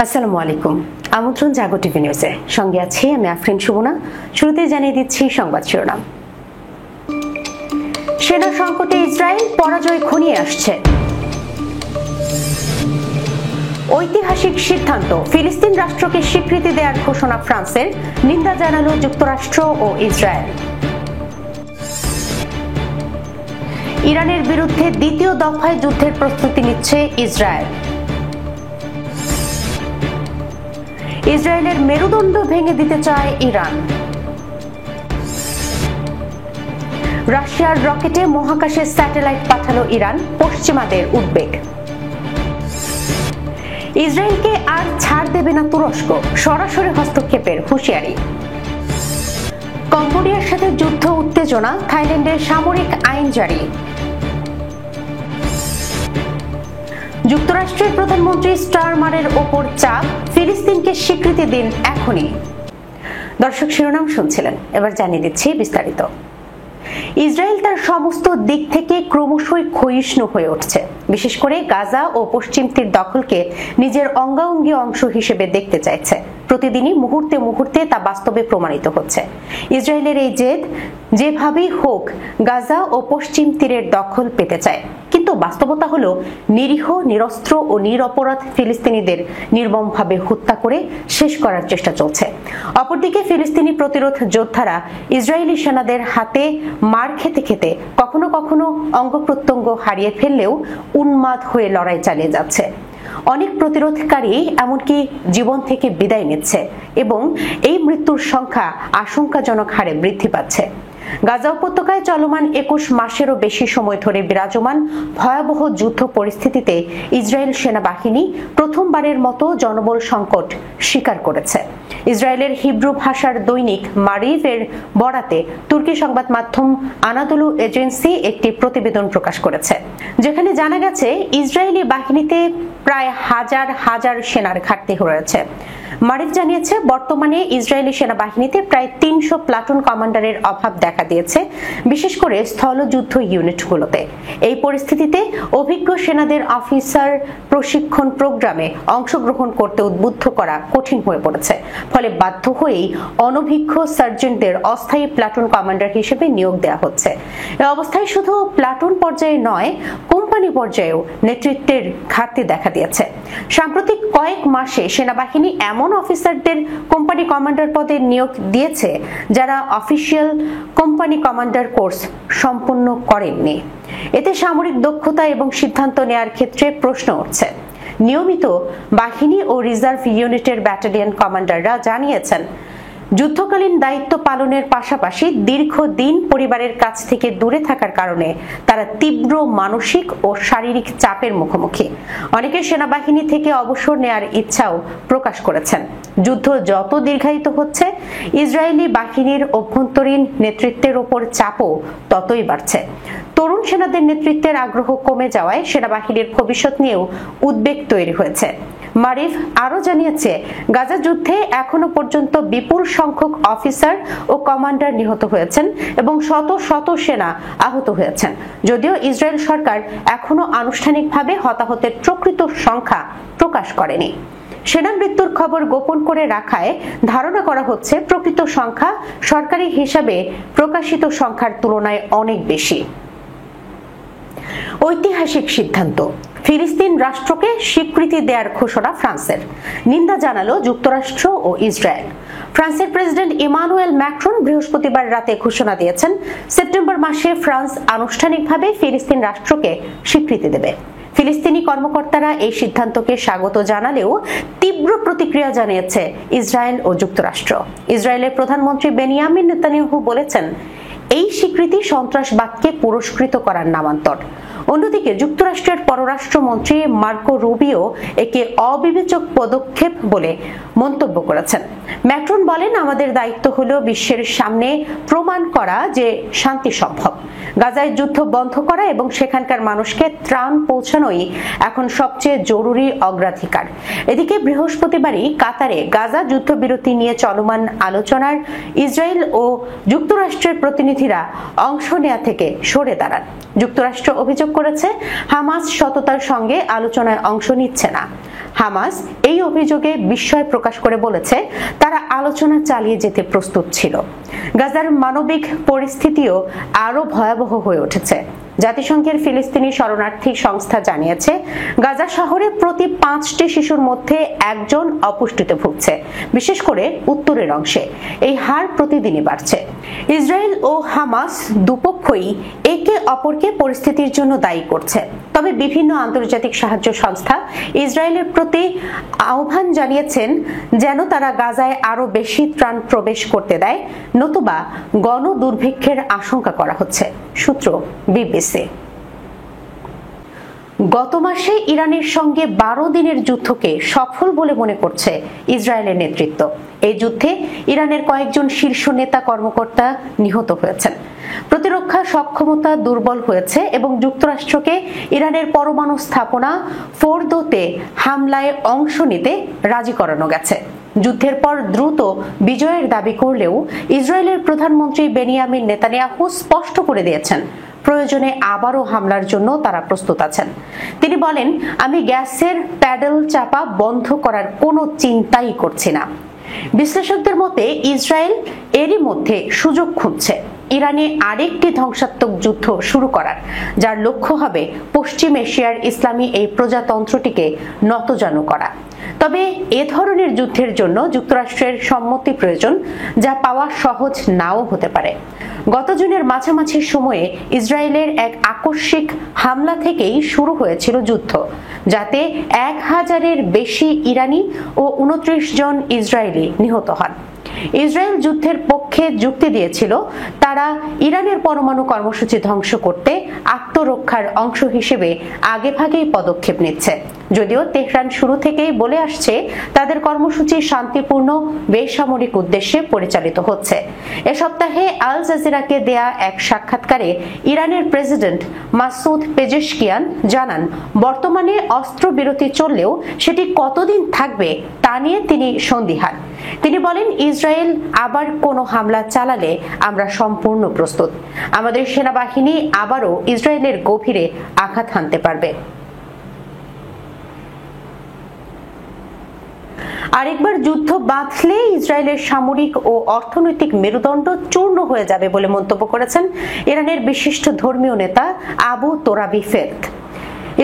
আসসালামু আলাইকুম। আমন্ত্রণ জাগো টিভি নিউজে, সঙ্গে আছি আমি আফরিন সুমনা। শুরুতে জানিয়ে দিচ্ছি সংবাদ শিরোনাম। সেনা সংকটে ইসরায়েল, পরাজয় ঘনিয়ে আসছে। ঐতিহাসিক সিদ্ধান্ত, ফিলিস্তিন রাষ্ট্রকে স্বীকৃতি দেওয়ার ঘোষণা ফ্রান্সের, নিন্দা জানালো যুক্তরাষ্ট্র ও ইসরায়েল। ইরানের বিরুদ্ধে দ্বিতীয় দফায় যুদ্ধের প্রস্তুতি নিচ্ছে ইসরায়েল। ইসরায়েলের মেরুদণ্ড ভেঙে দিতে চায় ইরান। রাশিয়ার রকেটে মহাকাশে স্যাটেলাইট পাঠালো ইরান, পশ্চিমাদের উদ্বেগ। ইসরায়েলকে আর ছাড় দেবে না তুরস্ক, সরাসরি হস্তক্ষেপের হুঁশিয়ারি। কম্বোডিয়ার সাথে যুদ্ধ উত্তেজনা, থাইল্যান্ডের সামরিক আইন জারি। যুক্তরাষ্ট্রের প্রধানমন্ত্রী স্টারমারের ওপর চাপ, ফিলিস্তিনকে স্বীকৃতি দিন এখনই। দর্শক, শিরোনাম শুনছিলেন, এবার জানিয়ে দিচ্ছি বিস্তারিত। ইসরায়েল তার সমস্ত দিক থেকে ক্রমশই ক্ষয়িষ্ণু হয়ে উঠছে। বিশেষ করে গাজা ও পশ্চিম তীর দখলকে নিজের অঙ্গাঙ্গী অংশ হিসেবে দেখতে চাইছে। প্রতিদিনই মুহূর্তে মুহূর্তে তা বাস্তবে প্রমাণিত হচ্ছে। ইসরায়েলের এই জেদ যেভাবেই হোক গাজা ও পশ্চিম তীরের দখল পেতে চায়, কিন্তু বাস্তবতা হলো নিরীহ, নিরস্ত্র ও নিরপরাধ ফিলিস্তিনিদের নির্মমভাবে হত্যা করে শেষ করার চেষ্টা চলছে। অপরদিকে ফিলিস্তিনি প্রতিরোধ যোদ্ধারা ইসরায়েলি সেনাদের হাতে মার খেতে খেতে কখনো কখনো অঙ্গ প্রত্যঙ্গ হারিয়ে ফেললেও উন্মাদ হয়ে লড়াই চালিয়ে যাচ্ছে। অনেক প্রতিরোধকারী এমনকি জীবন থেকে বিদায় নিচ্ছে এবং এই মৃত্যুর সংখ্যা আশঙ্কাজনক হারে বৃদ্ধি পাচ্ছে। গাজা উপত্যকায় চলমান 21 মাসেরও বেশি সময় ধরে বিরাজমান ভয়াবহ যুদ্ধ পরিস্থিতিতে ইসরায়েল সেনাবাহিনী প্রথমবারের মতো জনবল সংকট স্বীকার করেছে। ইসরায়েলের হিব্রু ভাষার দৈনিক মারিভের বরাতে তুর্কি সংবাদ মাধ্যম আনাদোলু এজেন্সি একটি প্রতিবেদন প্রকাশ করেছে, যেখানে জানা গেছে ইসরায়েলি বাহিনীতে প্রায় হাজার হাজার সেনার ঘাটতি রয়েছে। মারিফ জানিয়েছে, বর্তমানে ইসরায়েলি সেনাবাহিনীতে প্রায় 300 প্লাটুন কমান্ডারের অভাব দেখা দিয়েছে, বিশেষ করে স্থলযুদ্ধ ইউনিটগুলোতে। এই পরিস্থিতিতে অভিজ্ঞ সেনাদের অফিসার প্রশিক্ষণ প্রোগ্রামে অংশগ্রহণ করতে উদ্বুদ্ধ করা কঠিন হয়ে পড়েছে। ফলে বাধ্য হয়েই অনভিজ্ঞ সার্জেন্টদের অস্থায়ী প্লাটুন কমান্ডার হিসেবে নিয়োগ দেওয়া হচ্ছে। এই অবস্থায় শুধু প্লাটুন পর্যায়ে নয়, কোম্পানি পর্যায়েও নেতৃত্বের ঘাটতি দেখা দিয়েছে। সাম্প্রতিক কয়েক মাসে সেনাবাহিনী এমন অফিসারদের কোম্পানি কমান্ডার পদে নিয়োগ দিয়েছে যারা অফিসিয়াল কোম্পানি কমান্ডার কোর্স সম্পন্ন করেননি। এতে সামরিক দক্ষতা এবং সিদ্ধান্ত নেওয়ার ক্ষেত্রে প্রশ্ন উঠছে। নিয়মিত বাহিনী ও রিজার্ভ ইউনিটের ব্যাটালিয়ন কমান্ডাররা জানিয়েছেন, যুদ্ধকালীন দায়িত্ব পালনের পাশাপাশি দীর্ঘদিন পরিবারের কাছ থেকে দূরে থাকার কারণে তারা তীব্র মানসিক ও শারীরিক চাপের মুখোমুখি। অনেকে সেনাবাহিনী থেকে অবসর নেয়ার ইচ্ছাও প্রকাশ করেছেন। যুদ্ধ যত দীর্ঘায়িত হচ্ছে, ইসরায়েলি বাহিনীর অভ্যন্তরীণ নেতৃত্বের ওপর চাপও ততই বাড়ছে। তরুণ সেনাদের নেতৃত্বের আগ্রহ কমে যাওয়ায় সেনাবাহিনীর ভবিষ্যৎ নিয়েও উদ্বেগ তৈরি হয়েছে। মারিফ আরো জানিয়েছে, গাজা যুদ্ধে এখনো পর্যন্ত বিপুল সংখ্যক অফিসার ও কমান্ডার নিহত হয়েছেন এবং শত শত সেনা আহত হয়েছেন। যদিও ইসরায়েল সরকার এখনো আনুষ্ঠানিকভাবে হতাহতের প্রকৃত সংখ্যা প্রকাশ করেনি। সেনা মৃত্যুর খবর গোপন করে রাখায় ধারণা করা হচ্ছে প্রকৃত সংখ্যা সরকারি হিসাবে প্রকাশিত সংখ্যার তুলনায় অনেক বেশি। ঐতিহাসিক সিদ্ধান্ত, ফিলিস্তিন রাষ্ট্রকে স্বীকৃতি দেওয়ার ঘোষণা ফ্রান্সের, নিন্দা জানালো যুক্তরাষ্ট্র ও ইসরায়েল। ফ্রান্সের প্রেসিডেন্ট ইমানুয়েল ম্যাক্রন বৃহস্পতিবার রাতে ঘোষণা দিয়েছেন, সেপ্টেম্বর মাসে ফ্রান্স আনুষ্ঠানিকভাবে ফিলিস্তিন রাষ্ট্রকে স্বীকৃতি দেবে। ফিলিস্তিনি কর্মকর্তারা এই সিদ্ধান্তকে স্বাগত জানালেও তীব্র প্রতিক্রিয়া জানিয়েছে ইসরায়েল ও যুক্তরাষ্ট্র। ইসরায়েলের প্রধানমন্ত্রী বেনিয়ামিন নেতানিয়াহু বলেছেন, এই স্বীকৃতি সন্ত্রাসবাদকে পুরস্কৃত করার নামান্তর। অন্যদিকে যুক্তরাষ্ট্রের পররাষ্ট্রমন্ত্রী মার্কো রুবিও একে অবিবেচক পদক্ষেপ বলে মন্তব্য করেছেন। ম্যাক্রন বলেন, আমাদের দায়িত্ব হলো বিশ্বের সামনে প্রমাণ করা যে শান্তি সম্ভব। গাজায় যুদ্ধ বন্ধ করা এবং সেখানকার মানুষকে ত্রাণ পৌঁছানোই এখন সবচেয়ে জরুরি অগ্রাধিকার। এদিকে বৃহস্পতিবারই কাতারে গাজা যুদ্ধবিরতি নিয়ে চলমান আলোচনার ইসরায়েল ও যুক্তরাষ্ট্রের প্রতিনিধিরা অংশ নেওয়া থেকে সরে দাঁড়ান। যুক্তরাষ্ট্র অভিযোগ করেছে, হামাস সততার সঙ্গে আলোচনায় অংশ নিচ্ছে না। হামাস এই অভিযোগে বিস্ময় প্রকাশ করে বলেছে তারা আলোচনা চালিয়ে যেতে প্রস্তুত ছিল। গাজার মানবিক পরিস্থিতিও আরো ভয়াবহ হয়ে উঠেছে। জাতিসংঘের ফিলিস্তিনি শরণার্থী সংস্থা জানিয়েছে গাজা শহরে প্রতি 5টি শিশুর মধ্যে একজন অপুষ্টিতে ভুগছে, বিশেষ করে উত্তরের অংশে। এই হার প্রতিদিনই বাড়ছে। ইসরায়েল ও হামাস দুপক্ষই একে অপরকে পরিস্থিতির জন্য দায়ী করছে। তবে বিভিন্ন আন্তর্জাতিক সাহায্য সংস্থা ইসরায়েলের প্রতি আহ্বান জানিয়েছেন যেন তারা গাজায় আরো বেশি ত্রাণ প্রবেশ করতে দেয়, নতুবা গণদুর্ভিক্ষের আশঙ্কা করা হচ্ছে। সূত্র বিবিসি। গত মাসে ইরানের সঙ্গে 12 দিনের যুদ্ধকে সফল বলে মনে করছে ইসরায়েলের নেতৃত্ব। এই যুদ্ধে ইরানের কয়েকজন শীর্ষ নেতা কর্মকর্তা নিহত হয়েছেন, প্রতিরক্ষা সক্ষমতা দুর্বল হয়েছে এবং যুক্তরাষ্ট্রকে ইরানের পরমাণু স্থাপনা ফোর্দোতে হামলায় অংশ নিতে রাজি করানো গেছে। যুদ্ধের পর দ্রুত বিজয়ের দাবি করলেও ইসরায়েলের প্রধানমন্ত্রী বেনিয়ামিন নেতানিয়াহু স্পষ্ট করে দিয়েছেন প্রয়োজনে আবারও হামলার জন্য তারা প্রস্তুত আছেন। তিনি বলেন, আমি গ্যাসের প্যাডেল চাপা বন্ধ করার কোনো চিন্তাই করছি না। বিশ্লেষকদের মতে ইসরায়েল এরই মধ্যে সুযোগ খুঁজছে ইরানে আরেকটি ধ্বংসাত্মক যুদ্ধ শুরু করার, যার লক্ষ্য হবে পশ্চিম এশিয়ার ইসলামী এই প্রজাতন্ত্রটিকে নতজানু করা। তবে এ ধরনের যুদ্ধের জন্য যুক্তরাষ্ট্রের সম্মতি প্রয়োজন, যা পাওয়া সহজ নাও হতে পারে। গত জুনের মাঝামাঝি সময়ে ইসরায়েলের এক আকস্মিক হামলা থেকেই শুরু হয়েছিল যুদ্ধ, যাতে 1000-এর বেশি ইরানি ও 29 জন ইসরায়েলি নিহত হন। ইসরায়েল যুদ্ধের পক্ষে যুক্তি দিয়েছিল তারা ইরানের পরমাণু কর্মসূচি ধ্বংস করতে আত্মরক্ষার অংশ হিসেবে আগেভাগেই পদক্ষেপ নিচ্ছে, যদিও তেহরান শুরু থেকেই বলে আসছে তাদের কর্মসূচি শান্তিপূর্ণ বেসামরিক উদ্দেশ্যে পরিচালিত হচ্ছে। এ সপ্তাহে আল জাজিরাকে দেয়া এক সাক্ষাৎকারে ইরানের প্রেসিডেন্ট মাসুদ পেজেশকিয়ান জানান, বর্তমানে অস্ত্রবিরতি চললেও সেটি কতদিন থাকবে তা নিয়ে তিনি সন্দিহান। তিনি বলেন, ইসরায়েল আবার কোনো হামলা চালালে আমরা সম্পূর্ণ প্রস্তুত। আমাদের সেনাবাহিনী আবারও ইসরায়েলের গভীরে আঘাত হানতে পারবে। আরেকবার যুদ্ধ বাঁধলে ইসরায়েলের সামরিক ও অর্থনৈতিক মেরুদণ্ড চূর্ণ হয়ে যাবে বলে মন্তব্য করেছেন ইরানের বিশিষ্ট ধর্মীয় নেতা আবু তোরাবি ফেরদ।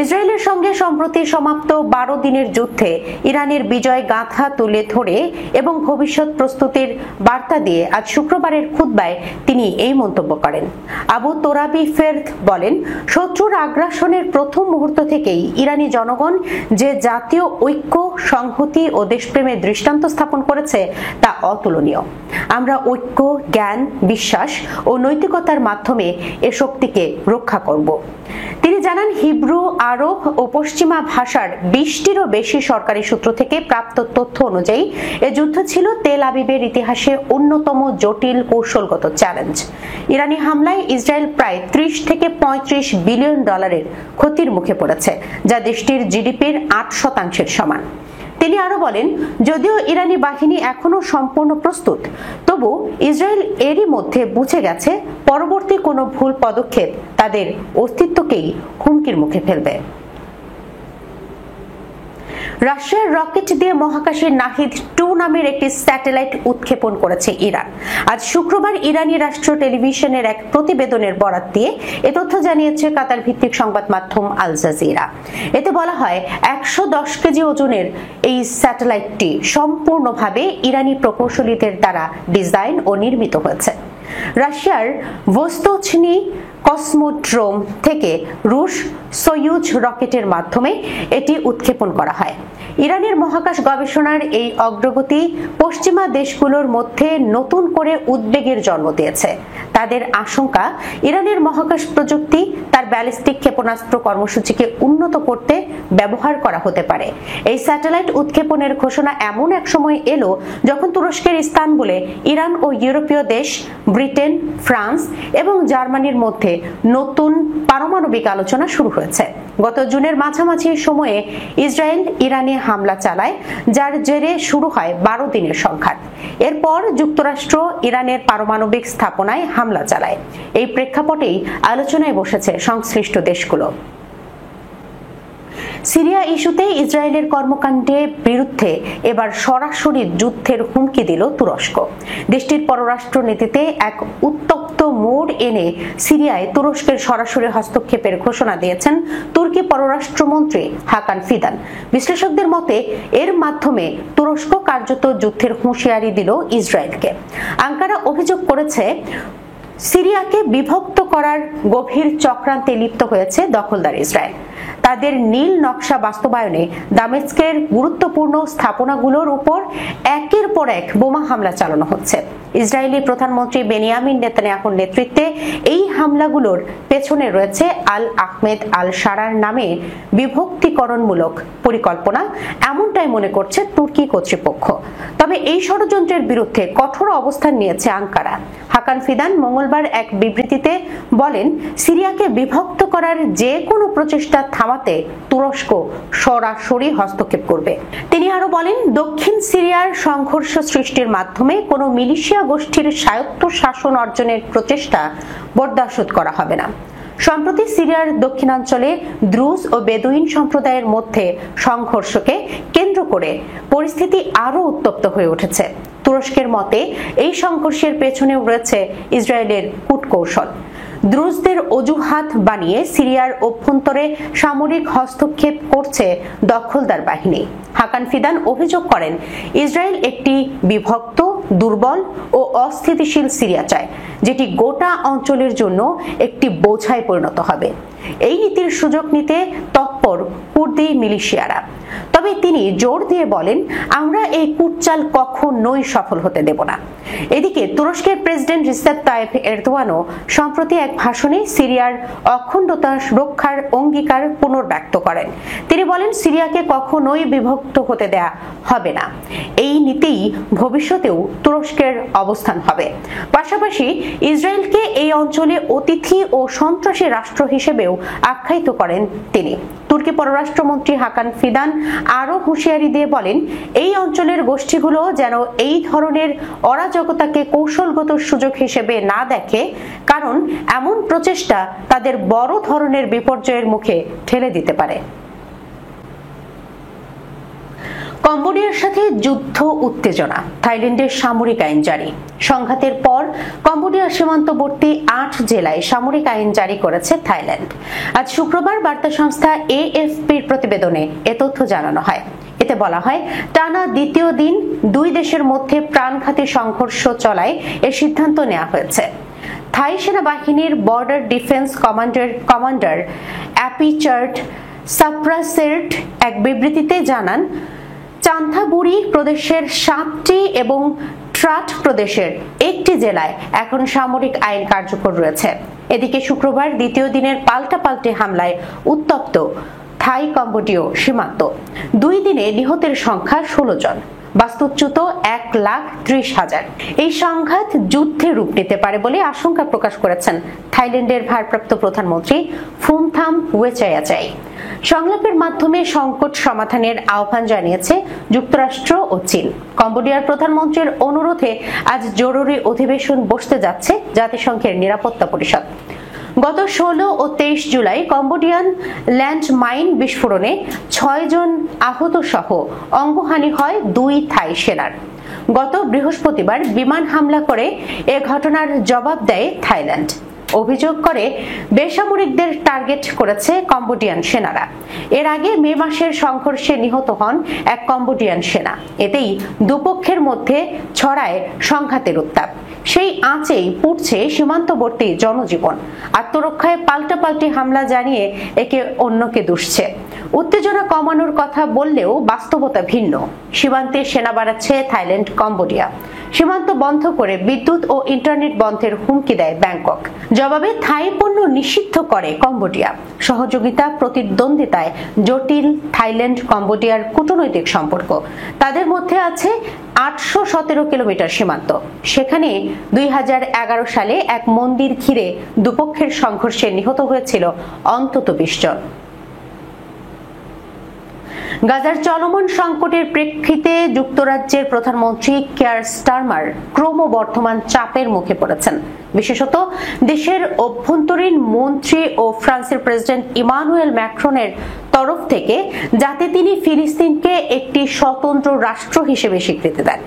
ইসরায়েলের সঙ্গে সম্প্রতি সমাপ্ত 12 দিনের যুদ্ধে ইরানের বিজয় গাথা তুলে ধরে এবং ভবিষ্যৎ প্রস্তুতির বার্তা দিয়ে আজ শুক্রবারের খুতবায় তিনি এই মন্তব্য করেন। আবু তোরাবি ফেরদ বলেন, শত্রুর আগ্রাসনের প্রথম মুহূর্ত থেকেই ইরানি জনগণ যে জাতীয় ঐক্য, সংহতি ও দেশপ্রেমের দৃষ্টান্ত স্থাপন করেছে তা অতুলনীয়। আমরা ঐক্য, জ্ঞান, বিশ্বাস ও নৈতিকতার মাধ্যমে এ শক্তিকে রক্ষা করব। তিনি জানান, হিব্রু, আরব ও পশ্চিমা ভাষার 20টিরও বেশি সরকারি সূত্র থেকে প্রাপ্ত তথ্য অনুযায়ী এ যুদ্ধ ছিল তেল আবিবের ইতিহাসে অন্যতম জটিল কৌশলগত চ্যালেঞ্জ। ইরানি হামলায় ইসরায়েল প্রায় 30 থেকে 35 বিলিয়ন ডলারের ক্ষতির মুখে পড়েছে, যা দেশটির জিডিপির 8% সমান। তিনি আরো বলেন, যদিও ইরানি বাহিনী এখনো সম্পূর্ণ প্রস্তুত, তবু ইসরায়েল এরই মধ্যে বুঝে গেছে পরবর্তী কোনো ভুল পদক্ষেপ তাদের অস্তিত্বকেই হুমকির মুখে ফেলবে। রাশিয়ার রকেট দিয়ে মহাকাশে নাহিদ 2 নামের একটি স্যাটেলাইট উৎক্ষেপণ করেছে ইরান। আজ শুক্রবার ইরানি রাষ্ট্র টেলিভিশনের এক প্রতিবেদনের বরাত দিয়ে এ তথ্য জানিয়েছে কাতার ভিত্তিক সংবাদ মাধ্যম আল জাজিরা। এতে বলা হয়, 110 কেজি ওজনের এই স্যাটেলাইটটি সম্পূর্ণভাবে ইরানি প্রকৌশলীদের দ্বারা ডিজাইন ও নির্মিত হয়েছে। রাশিয়ার ভোস্তোচনি কসমোড্রোম থেকে রুশ সোয়ুজ রকেটের মাধ্যমে এটি উৎক্ষেপণ করা হয়। ইরানের মহাকাশ গবেষণার এই অগ্রগতি পশ্চিমা দেশগুলোর মধ্যে নতুন করে উদ্বেগের জন্ম দিয়েছে। তাদের আশঙ্কা, ইরানের মহাকাশ প্রযুক্তি তার ব্যালিস্টিক ক্ষেপণাস্ত্র কর্মসূচিকে উন্নত করতে ব্যবহার করা হতে পারে। এই স্যাটেলাইট উৎক্ষেপণের ঘোষণা এমন এক সময় এলো যখন তুরস্কের ইস্তানবুলে ইরান ও ইউরোপীয় দেশ ব্রিটেন, ফ্রান্স এবং জার্মানির মধ্যে নতুন পারমাণবিক আলোচনা শুরু হয়েছে। গত জুনের মাঝামাঝি সময়ে ইসরায়েল ইরানে হামলা চালায়, যার জেরে শুরু হয় 12 দিনের সংঘাত। এরপর যুক্তরাষ্ট্র ইরানের পারমাণবিক স্থাপনায় হামলা চালায়। এই প্রেক্ষাপটেই আলোচনায় বসেছে সংশ্লিষ্ট দেশগুলো। সিরিয়া ইস্যুতে ইসরায়েলের কর্মকাণ্ডের বিরুদ্ধে এবার সরাসরি যুদ্ধের হুমকি দিল তুরস্ক। দেশটির পররাষ্ট্র নীতিতে এক উত্তপ্ত মোড় এনে সিরিয়ায় তুরস্কের সরাসরি হস্তক্ষেপের ঘোষণা দিয়েছেন তুর্কি পররাষ্ট্রমন্ত্রী হাকান ফিদান। বিশ্লেষকদের মতে এর মাধ্যমে তুরস্ক কার্যত যুদ্ধের হুঁশিয়ারি দিল ইসরায়েলকে। আঙ্কারা অভিযোগ করেছে সিরিয়াকে বিভক্ত করার গভীর চক্রান্তে লিপ্ত হয়েছে দখলদার ইসরায়েল। তাদের নীল নকশা বাস্তবায়নে দামেস্কের গুরুত্বপূর্ণ স্থাপনাগুলোর উপর একের পর এক বোমা হামলা চালানো হচ্ছে। ইসরায়েলি প্রধানমন্ত্রী বেনিয়ামিন নেতানিয়াহুর নেতৃত্বে এই হামলাগুলোর পেছনে রয়েছে আল আহমেদ আল শারার নামে বিভক্তিকরণমূলক পরিকল্পনা, এমনটাই মনে করছে তুর্কি কর্তৃপক্ষ। তবে এই ষড়যন্ত্রের বিরুদ্ধে কঠোর অবস্থান নিয়েছে আঙ্কারা। হাকান ফিদান মঙ্গলবার এক বিবৃতিতে বলেন, সিরিয়াকে বিভক্ত করার যে কোনো প্রচেষ্টা থামাতে তুরস্ক সরাসরি হস্তক্ষেপ করবে। তিনি আরো বলেন, দক্ষিণ সিরিয়ার সংঘর্ষ সৃষ্টির মাধ্যমে কোনো মিলিশিয়া গোষ্ঠীর স্বায়ত্ত শাসন অর্জনের প্রচেষ্টা বরদাস্ত করা হবে না। সম্প্রতি সিরিয়ার দক্ষিণাঞ্চলে দ্রুজ ও বেদুইন সম্প্রদায়ের মধ্যে সংঘর্ষকে কেন্দ্র করে পরিস্থিতি আরো উত্তপ্ত হয়ে উঠেছে। তুরস্কের মতে এই সংঘর্ষের পেছনেও রয়েছে ইসরায়েলের কূটকৌশল। দ্রুজদের অজুহাত বানিয়ে সিরিয়ার অভ্যন্তরে সামরিক হস্তক্ষেপ করছে দখলদার বাহিনী। হাকান ফিদান অভিযোগ করেন, ইসরায়েল একটি বিভক্ত, দুর্বল ও অস্থিতিশীল সিরিয়া চায়, যেটি গোটা অঞ্চলের জন্য একটি বোঝায় পরিণত হবে। এই নীতির সুযোগ নিতে তৎপর কুর্দি মিলিশিয়ারা। তবে তিনি জোর দিয়ে বলেন, আমরা এই কূটচাল কখনোই সফল হতে দেব না। এদিকে তুরস্কের প্রেসিডেন্ট রিসেপ তাইপ এরদোয়ানও সম্প্রতি এক ভাষণে সিরিয়ার অখণ্ডতা রক্ষার অঙ্গীকার পুনর্ব্যক্ত করেন। তিনি বলেন, সিরিয়াকে কখনোই বিভক্ত হতে দেয়া হবে না। এই নীতিই ভবিষ্যতেও তুরস্কের অবস্থান হবে। পাশাপাশি ইসরায়েলকে এই অঞ্চলে অতিথি ও সন্ত্রাসী রাষ্ট্র হিসেবেও আখ্যায়িত করেন তিনি। তুর্কি পররাষ্ট্রমন্ত্রী হাকান ফিদান আরো হুঁশিয়ারি দিয়ে বলেন, এই অঞ্চলের গোষ্ঠীগুলো যেন এই ধরনের অরাজকতাকে কৌশলগত সুযোগ হিসেবে না দেখে, কারণ এমন প্রচেষ্টা তাদের বড় ধরনের বিপর্যয়ের মুখে ঠেলে দিতে পারে। কম্বোডিয়ার সাথে যুদ্ধ উত্তেজনা, থাইল্যান্ডের সামরিক আইন জারি। সংঘাতের পর কম্বোডিয়ার সীমান্তবর্তী 8 জেলায় সামরিক আইন জারি করেছে থাইল্যান্ড। আজ শুক্রবার বার্তা সংস্থা এএফপির প্রতিবেদনে এ তথ্য জানানো হয়। এতে বলা হয়, টানা দ্বিতীয় দিন দুই দেশের মধ্যে প্রাণঘাতী সংঘর্ষ চলায় এ সিদ্ধান্ত নেওয়া হয়েছে। থাই সেনাবাহিনীর বর্ডার ডিফেন্স কমান্ডার অ্যাপিচার্ট সাপ্রাসের্ট এক বিবৃতিতে জানান, চান্থাবুরি প্রদেশের 7টি এবং ট্রাট প্রদেশের 1টি জেলায় এখন সামরিক আইন কার্যকর রয়েছে। এদিকে শুক্রবার দ্বিতীয় দিনের পাল্টাপাল্টি হামলায় উত্তপ্ত থাই কম্বোডীয় সীমান্ত। 2 দিনে নিহতের সংখ্যা 16 জন, বাস্তুচ্যুত 1,30,000। এই সংঘাত যুদ্ধে রূপ নিতে পারে বলে আশঙ্কা প্রকাশ করেছেন থাইল্যান্ডের ভারপ্রাপ্ত প্রধানমন্ত্রী ফুমথাম ওয়েচায়াচাই। সংলাপের মাধ্যমে সংকট সমাধানের আহ্বান জানিয়েছে যুক্তরাষ্ট্র ও চীন। কম্বোডিয়ার প্রধানমন্ত্রীর অনুরোধে আজ জরুরি অধিবেশন বসতে যাচ্ছে জাতিসংঘের নিরাপত্তা পরিষদ। গত 16 ও 23 জুলাই কম্বোডিয়ান ল্যান্ডমাইন বিস্ফোরণে 6 জন আহত সহ অঙ্গহানি হয় 2 থাই সেনার। গত বৃহস্পতিবার বিমান হামলা করে এ ঘটনার জবাব দেয় থাইল্যান্ড। অভিযোগ করে বেসামরিকদের টার্গেট করেছে কম্বোডিয়ান সেনারা। এর আগে মে মাসের সংঘর্ষে নিহত হন এক কম্বোডিয়ান সেনা। এতেই দুপক্ষের মধ্যে ছড়ায় সংঘাতের উত্তাপ। সেই আঁচেই পুড়ছে সীমান্তবর্তী জনজীবন। আত্মরক্ষায় পাল্টাপাল্টি হামলা জানিয়ে একে অন্যকে দুষছে। উত্তেজনা কমানোর কথা বললেও বাস্তবতা ভিন্ন। সীমান্তে সেনা বাড়াচ্ছে থাইল্যান্ড, কম্বোডিয়া। সীমান্ত বন্ধ করে বিদ্যুৎ ও ইন্টারনেট বন্ধের হুমকি দেয় ব্যাংকক। জবাবে থাই পণ্য নিষিদ্ধ করে কম্বোডিয়া। সহযোগিতা প্রতিদ্বন্দ্বিতায় জটিল থাইল্যান্ড কম্বোডিয়ার কূটনৈতিক সম্পর্ক। তাদের মধ্যে আছে 817 কিলোমিটার সীমান্ত। সেখানে 2011 সালে এক মন্দির ঘিরে দুপক্ষের সংঘর্ষে নিহত হয়েছিল অন্তত 20 জন। গাজার চলমান সংকটের প্রেক্ষিতে যুক্তরাজ্যের প্রধানমন্ত্রী কিয়ার স্টারমার ক্রমবর্ধমান চাপের মুখে পড়েছেন। বিশেষত দেশের অভ্যন্তরীণ মন্ত্রী ও ফ্রান্সের প্রেসিডেন্ট ইমানুয়েল ম্যাক্রনের তরফ থেকে যাতে তিনি ফিলিস্তিনকে একটি স্বতন্ত্র রাষ্ট্র হিসেবে স্বীকৃতি দেন।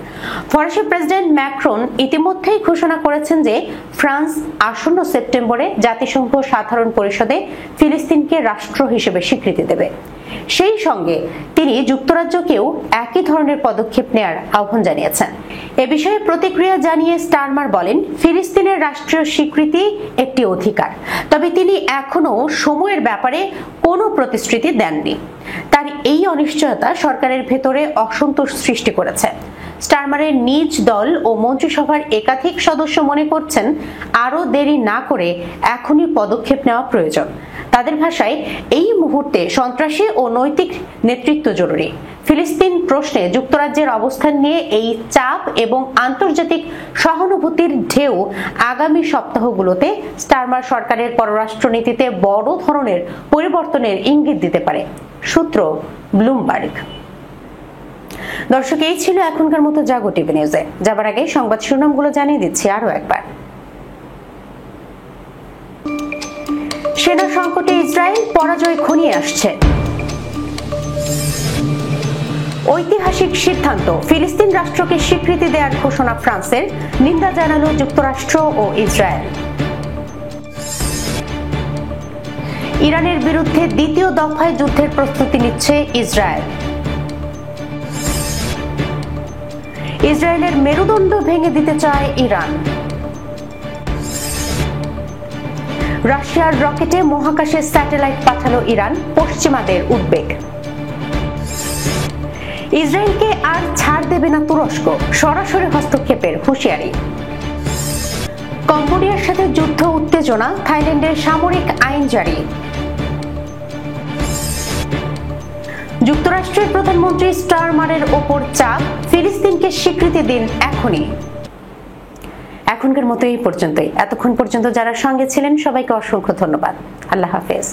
ফরাসি প্রেসিডেন্ট ম্যাক্রন ইতিমধ্যেই ঘোষণা করেছেন যে ফ্রান্স আসন্ন সেপ্টেম্বরে জাতিসংঘ সাধারণ পরিষদে ফিলিস্তিনকে রাষ্ট্র হিসেবে স্বীকৃতি দেবে। সেই সঙ্গে তিনি যুক্তরাজ্যকেও একই ধরনের পদক্ষেপ নেয়ার আহ্বান জানিয়েছেন। এ বিষয়ে প্রতিক্রিয়া জানিয়ে স্টারমার বলেন, ফিলিস্তিনের রাষ্ট্রীয় স্বীকৃতি একটি অধিকার, তবে তিনি এখনো সময়ের ব্যাপারে কোনো প্রতিশ্রুতি দেননি। তার এই অনিশ্চয়তা সরকারের ভেতরে অসন্তোষ সৃষ্টি করেছে। স্টারমারের নিজ দল ও মন্ত্রিসভার একাধিক সদস্য মনে করছেন আরও দেরি না করে এখনই পদক্ষেপ নেওয়া প্রয়োজন। তাদের ভাষায় এই মুহূর্তে সন্ত্রাসী ও নৈতিক নেতৃত্ব জরুরি। ফিলিস্তিন প্রশ্নে যুক্তরাজ্যের অবস্থান নিয়ে এই চাপ এবং আন্তর্জাতিক সহানুভূতির ঢেউ আগামী সপ্তাহগুলোতে স্টারমার সরকারের পররাষ্ট্রনীতিতে বড় ধরনের পরিবর্তনের ইঙ্গিত দিতে পারে। সূত্র ব্লুমবার্গ। দর্শক, এই ছিল এখনকার মতো জাগো টিভি নিউজে। যাবার আগে সংবাদ শিরোনামগুলো জানিয়ে দিচ্ছি আরো একবার। সেনা সংকটে ইসরায়েল পরাজয় ঘনিয়ে আসছে। ঐতিহাসিক সিদ্ধান্ত, ফিলিস্তিন রাষ্ট্রকে স্বীকৃতি দেওয়ার ঘোষণা ফ্রান্সের, নিন্দা জানালো যুক্তরাষ্ট্র ও ইসরায়েল। ইরানের বিরুদ্ধে দ্বিতীয় দফায় যুদ্ধের প্রস্তুতি নিচ্ছে ইসরায়েল। ইসরায়েলের মেরুদণ্ড ভেঙে দিতে চায় ইরান। রাশিয়ার রকেটে মহাকাশে স্যাটেলাইট পাঠালো ইরান, পশ্চিমাদের উদ্বেগ। ইসরায়েলকে আর ছাড় দেবে না তুরস্ক, সরাসরি হস্তক্ষেপের হুঁশিয়ারি। কম্বোডিয়ার সাথে যুদ্ধ উত্তেজনা, থাইল্যান্ডের সামরিক আইন জারি। যুক্তরাষ্ট্রের প্রধানমন্ত্রী স্টারমারের ওপর চাপ, ফিলিস্তিনকে স্বীকৃতি দিন এখনই। এখনকার মতো এই পর্যন্তই। এতক্ষণ পর্যন্ত যারা সঙ্গে ছিলেন সবাইকে অসংখ্য ধন্যবাদ। আল্লাহ হাফেজ।